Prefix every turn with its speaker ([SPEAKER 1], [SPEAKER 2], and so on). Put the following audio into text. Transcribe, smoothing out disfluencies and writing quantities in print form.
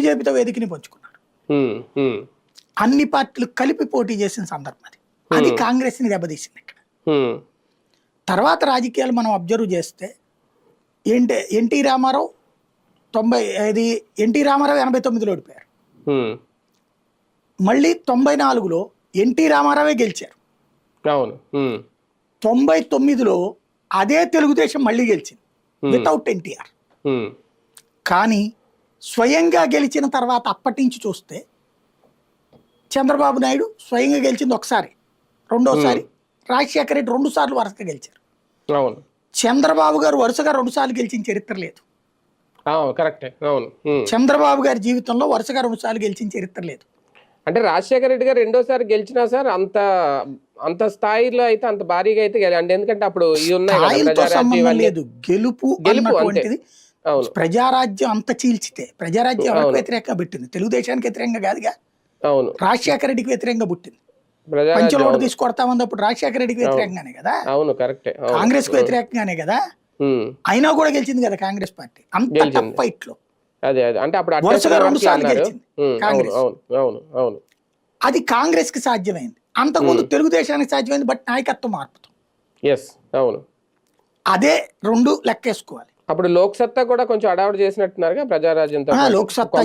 [SPEAKER 1] బీజేపీతో వేదికని పంచుకున్నారు. అన్ని పార్టీలు కలిపి పోటీ చేసిన సందర్భం అది. అది కాంగ్రెస్ని దెబ్బతీసింది ఇక్కడ. తర్వాత రాజకీయాలు మనం అబ్జర్వ్ చేస్తే ఎన్టీ రామారావు 89లో ఓడిపోయారు. మళ్ళీ 94లో ఎన్టీ రామారావే గెలిచారు. 99లో అదే తెలుగుదేశం మళ్ళీ గెలిచింది వితౌట్ ఎన్టీఆర్. కానీ స్వయంగా గెలిచిన తర్వాత అప్పటి నుంచి చూస్తే చంద్రబాబు నాయుడు స్వయంగా గెలిచింది ఒకసారి, రెండోసారి రాజశేఖర రెడ్డి 2 సార్లు వరుసగా గెలిచారు. చంద్రబాబు గారు వరుసగా 2 సార్లు గెలిచిన చరిత్ర లేదు. చంద్రబాబు గారి జీవితంలో వరుసగా 2 సార్లు గెలిచిన చరిత్ర లేదు.
[SPEAKER 2] అంటే రాజశేఖర రెడ్డి గారు రెండోసారి గెలిచినా సార్ అంత స్థాయిలో అయితే అంత భారీగా అయితే అంటే ఎందుకంటే అప్పుడు
[SPEAKER 1] లేదు, గెలుపు అన్నటువంటిది ప్రజారాజ్యం అంత చీల్చితే ప్రజారాజ్యం ఎవరికి వ్యతిరేకంగా పెట్టింది? తెలుగుదేశానికి వ్యతిరేకంగా కాదుగా, రాజశేఖర రెడ్డికి వ్యతిరేకంగా పుట్టింది. పంచలోడు తీసుకొడతామన్నప్పుడు రాజశేఖర రెడ్డికి వ్యతిరేకంగానే కదా, కాంగ్రెస్ కు వ్యతిరేకంగానే కదా. అయినా కూడా గెలిచింది కదా కాంగ్రెస్ పార్టీ అంత టఫ్ ఫైట్ లో. వరుసగా 2 సార్లు గెలిచింది కాంగ్రెస్. అది కాంగ్రెస్ కి సాధ్యమైంది, అంతకుముందు తెలుగుదేశానికి సాధ్యమైంది. బట్ నాయకత్వం మార్పుతో అదే 2 లెక్కేసుకోవాలి.
[SPEAKER 2] అప్పుడు లోక్సత్తా కూడా కొంచెం అడావుడు చేసినట్టున్నారు ప్రజారాజ్యంతో.
[SPEAKER 1] లోక్సత్తా